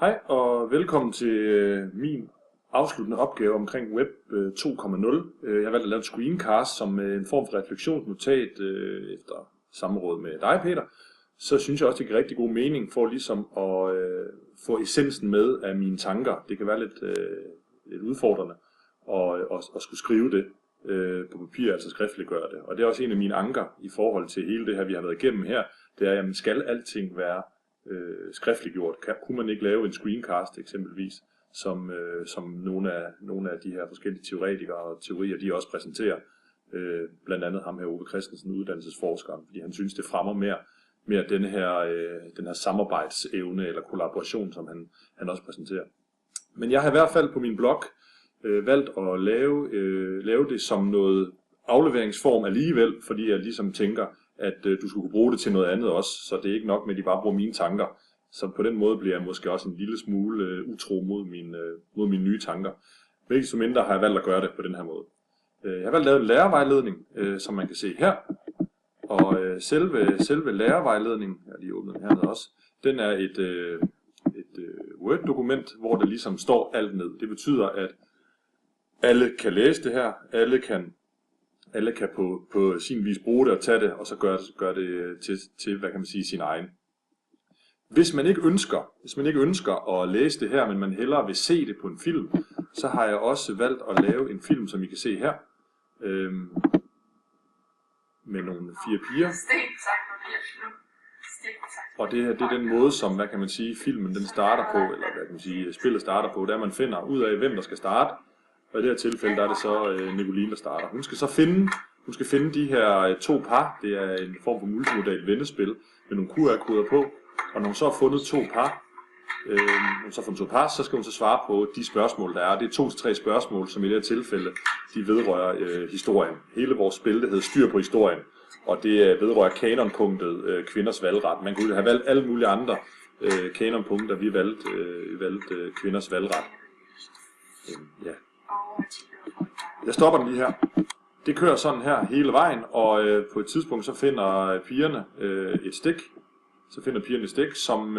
Hej og velkommen til min afsluttende opgave omkring Web 2.0. Jeg har valgt at lave et screencast som en form for refleksionsnotat efter samråd med dig, Peter. Så synes jeg også, det giver rigtig god mening for ligesom at få essensen med af mine tanker. Det kan være lidt udfordrende at skulle skrive det på papir, altså skriftliggøre det. Og det er også en af mine anker i forhold til hele det her, vi har været igennem her. Det er, at skal alting være skriftliggjort? Kunne man ikke lave en screencast eksempelvis, som nogle af de her forskellige teoretikere og teorier, de også præsenterer, blandt andet ham her Ove Christensen, uddannelsesforskeren, fordi han synes, det fremmer mere den her samarbejdsevne eller kollaboration, som han også præsenterer. Men jeg har i hvert fald på min blog valgt at lave det som noget afleveringsform alligevel, fordi jeg ligesom tænker, at du skulle kunne bruge det til noget andet også, så det er ikke nok med, at de bare bruger mine tanker. Så på den måde bliver jeg måske også en lille smule utro mod mine nye tanker. Men ikke så mindre har jeg valgt at gøre det på den her måde. Jeg har valgt at lave en lærervejledning, som man kan se her. Og selve lærervejledningen, jeg har lige åbnet den hernede også, den er et Word-dokument, hvor der ligesom står alt ned. Det betyder, at alle kan læse det her, alle kan på sin vis bruge det og tage det, og så gøre det til hvad kan man sige, sin egen. Hvis man ikke ønsker at læse det her, men man hellere vil se det på en film, så har jeg også valgt at lave en film, som I kan se her, med nogle 4 piger. Og det her, det er den måde, som, hvad kan man sige, filmen den starter på, eller hvad kan man sige, spillet starter på, der man finder ud af, hvem der skal starte. Og i det her tilfælde, der er det så Nicoline, der starter. Hun skal finde de her 2 par. Det er en form for multimodal vendespil med nogle QR-koder på. Og når hun så har fundet 2 par, så skal hun så svare på de spørgsmål, der er. Det er 2-3 spørgsmål, som i det her tilfælde, de vedrører historien. Hele vores spil, det hedder Styr på historien. Og det vedrører kanonpunktet kvinders valgret. Man kunne have valgt alle mulige andre kanonpunkter, vi valgte kvinders valgret. Ja. Jeg stopper den lige her. Det kører sådan her hele vejen, og på et tidspunkt så finder pigerne et stik. Så finder pigerne et stik, som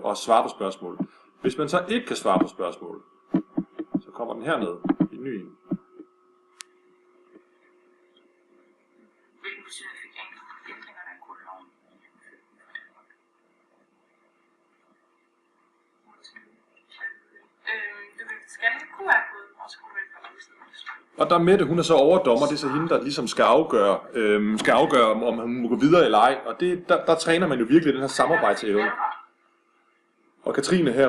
også svarer på spørgsmål. Hvis man så ikke kan svare på spørgsmål, så kommer den herned i ny en. Hvilken betydning fik ændringerne af grundloven? Du vil scanne QR-koden, og så kunne du vælge fra Og der Mette, hun er så overdommer, det er så hende, der ligesom skal afgøre, om hun må gå videre eller ej. Og der træner man jo virkelig den her samarbejdsevne. Og Katrine her,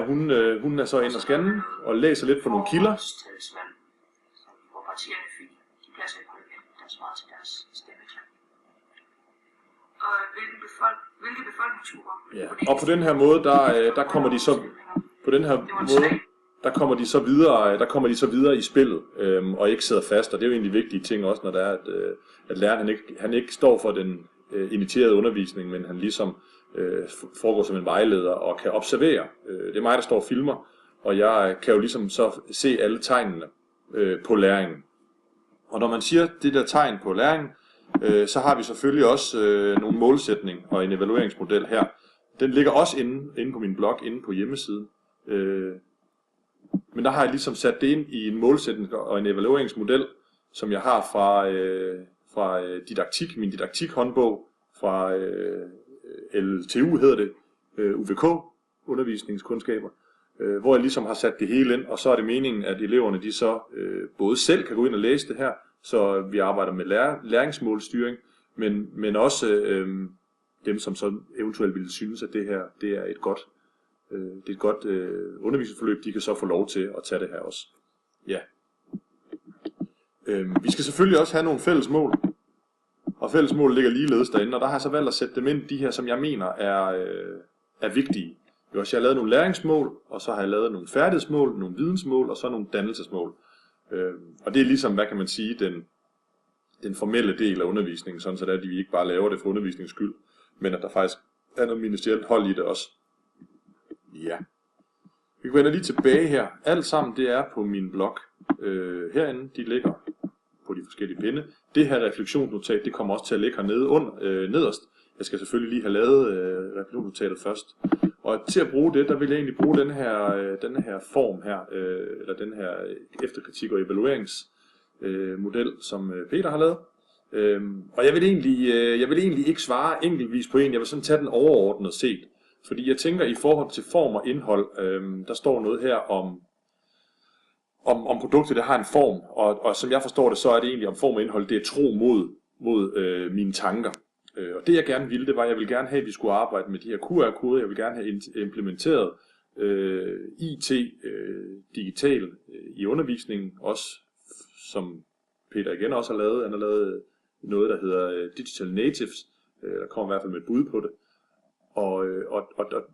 hun er så inde og scanne og læser lidt på nogle kilder. Hvor partierne fik de pladser i parlamentet, der svarede til deres stemmeklang. Og hvilke befolkningsgrupper? Ja, og på den her måde, der kommer de så på den her måde. Der kommer de så videre i spillet, og ikke sidder fast, og det er jo egentlig vigtige ting også, når det er, at læreren han ikke står for den initierede undervisning, men han ligesom foregår som en vejleder og kan observere. Det er mig, der står og filmer, og jeg kan jo ligesom så se alle tegnene på læringen. Og når man siger det der tegn på læringen, så har vi selvfølgelig også nogle målsætning og en evalueringsmodel her. Den ligger også inde på min blog, inde på hjemmesiden. Men der har jeg ligesom sat det ind i en målsætning og en evalueringsmodel, som jeg har fra didaktik, min didaktikhåndbog, fra LTU hedder det, UVK, undervisningskundskaber, hvor jeg ligesom har sat det hele ind, og så er det meningen, at eleverne de så både selv kan gå ind og læse det her, så vi arbejder med læringsmålstyring, men også dem, som så eventuelt ville synes, at det her det er et godt undervisningsforløb, de kan så få lov til at tage det her også. Ja. Vi skal selvfølgelig også have nogle fælles mål, og fælles mål ligger ligeledes derinde, og der har jeg så valgt at sætte dem ind, de her, som jeg mener er vigtige. Jeg har lavet nogle læringsmål, og så har jeg lavet nogle færdighedsmål, nogle vidensmål, og så nogle dannelsesmål. Og det er ligesom, hvad kan man sige, den formelle del af undervisningen, sådan så at vi ikke bare laver det for undervisningens skyld, men at der faktisk er noget ministerielt hold i det også. Ja. Vi vender lige tilbage her. Alt sammen det er på min blog. Herinde, de ligger på de forskellige pinde. Det her refleksionsnotat, det kommer også til at ligge hernede nederst. Jeg skal selvfølgelig lige have lavet refleksionsnotatet først. Og til at bruge det, der vil jeg egentlig bruge den her form her, eller den her efterkritik- og evalueringsmodel, som Peter har lavet. Og jeg vil egentlig ikke svare enkeltvis på en, jeg vil sådan tage den overordnet set. Fordi jeg tænker i forhold til form og indhold, der står noget her om produktet, der har en form, og som jeg forstår det, så er det egentlig om form og indhold, det er tro mod mine tanker. Og det jeg gerne ville, det var, at jeg ville gerne have, at vi skulle arbejde med de her QR-koder, jeg vil gerne have implementeret IT digital i undervisningen, også som Peter igen også har lavet. Han har lavet noget, der hedder Digital Natives, der kommer i hvert fald med et bud på det. Og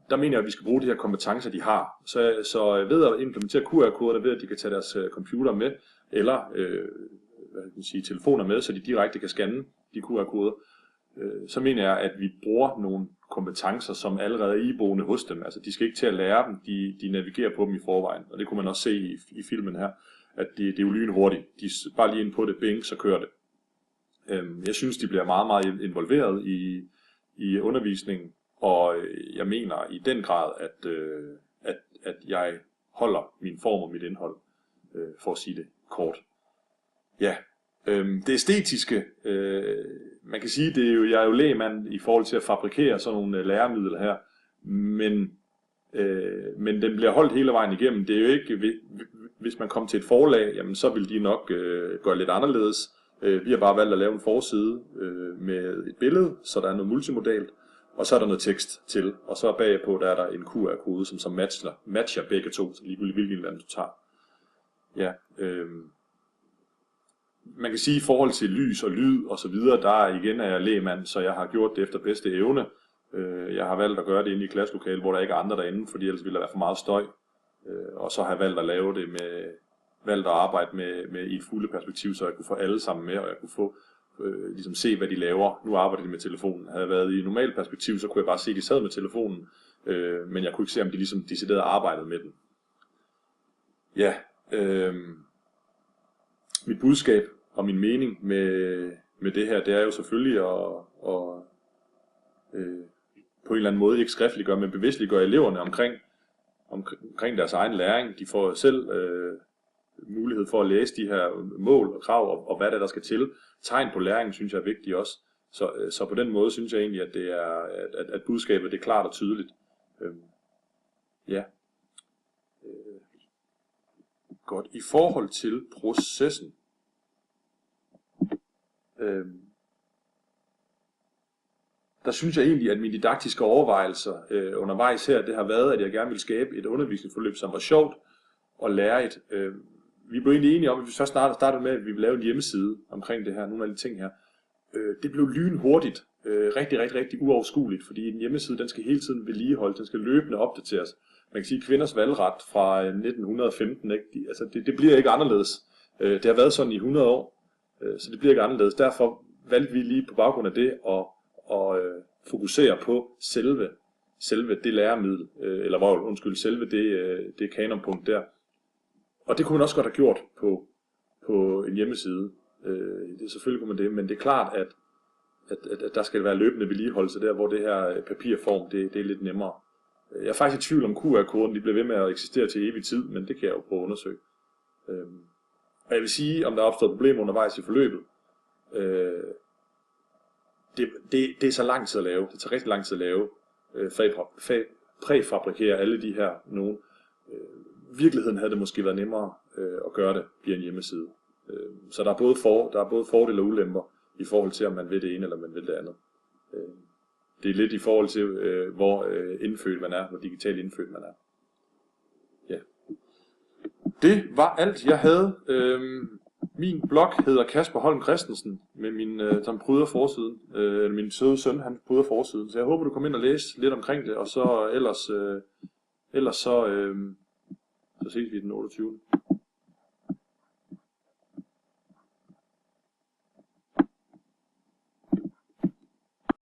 der mener jeg, at vi skal bruge de her kompetencer, de har. Så ved at implementere QR-koder, ved at de kan tage deres computer med, eller telefoner med, så de direkte kan scanne de QR-koder, så mener jeg, at vi bruger nogle kompetencer, som allerede er iboende hos dem. Altså, de skal ikke til at lære dem, de navigerer på dem i forvejen. Og det kunne man også se i filmen her, at det er jo lynhurtigt. De er bare lige ind på det, bing, så kører det. Jeg synes, de bliver meget, meget involveret i undervisningen, og jeg mener i den grad, at jeg holder min form og mit indhold, for at sige det kort. Ja, det æstetiske, man kan sige, jeg er jo lægmand i forhold til at fabrikere sådan nogle læremidler her, men den bliver holdt hele vejen igennem. Det er jo ikke, hvis man kommer til et forlag, jamen så vil de nok gøre lidt anderledes. Vi har bare valgt at lave en forside med et billede, så der er noget multimodalt, og så er der noget tekst til, og så bagpå der er der en QR-kode, som matcher begge to, så ligegyldigt hvilken land du tager. Ja, man kan sige i forhold til lys og lyd og så videre, der igen er jeg lægmand, så jeg har gjort det efter bedste evne. Jeg har valgt at gøre det inde i klasselokalet, hvor der ikke er andre derinde, fordi ellers ville der være for meget støj. Og så har jeg valgt at lave det valgt at arbejde med i et fulde perspektiv, så jeg kunne få alle sammen med, og jeg kunne få ligesom se, hvad de laver. Nu arbejder de med telefonen. Havde jeg været i et normalt perspektiv, så kunne jeg bare se, at de sad med telefonen, men jeg kunne ikke se, om de ligesom decideret arbejdede med den. Ja, mit budskab og min mening med det her, det er jo selvfølgelig at på en eller anden måde ikke skriftliggøre, men bevidstliggøre eleverne omkring deres egen læring. De får selv mulighed for at læse de her mål og krav og hvad der skal til. Tegn på læring synes jeg er vigtigt også. Så på den måde synes jeg egentlig, at det er at budskabet det er klart og tydeligt. Ja. Godt. I forhold til processen. Der synes jeg egentlig, at mine didaktiske overvejelser undervejs her, det har været, at jeg gerne vil skabe et undervisningsforløb, som var sjovt og lærerigt. Vi blev egentlig enige om, at vi først startede med, at vi ville lave en hjemmeside omkring det her, nogle af de ting her. Det blev lynhurtigt, rigtig uoverskueligt, fordi en hjemmeside, den skal hele tiden vedligeholdes, den skal løbende opdateres. Man kan sige, at kvinders valgret fra 1915, ikke? Det bliver ikke anderledes. Det har været sådan i 100 år, så det bliver ikke anderledes. Derfor valgte vi lige på baggrund af det at fokusere på selve det læremiddel, selve det kanonpunkt der. Og det kunne man også godt have gjort på en hjemmeside. Selvfølgelig kunne man det, men det er klart, at der skal være løbende vedligeholdelse der, hvor det her papirform, det er lidt nemmere. Jeg er faktisk i tvivl om QR-koden, de bliver ved med at eksistere til evig tid, men det kan jeg jo prøve at undersøge. Og jeg vil sige, om der er opstået problemer undervejs i forløbet. Det er så lang tid at lave. Det tager rigtig lang tid at lave. Præfabrikere alle de her nogen. Virkeligheden havde det måske været nemmere at gøre det via en hjemmeside. Så der er både fordele og ulemper i forhold til, om man vil det ene eller man vil det andet. Det er lidt i forhold til, hvor indfødt man er, hvor digitalt indfødt man er. Ja. Det var alt, jeg havde. Min blog hedder Kasper Holm Christensen, med som pryder forsiden. Min søde søn, han pryder forsiden. Så jeg håber, du kommer ind og læse lidt omkring det, og så ellers så ses vi den 28.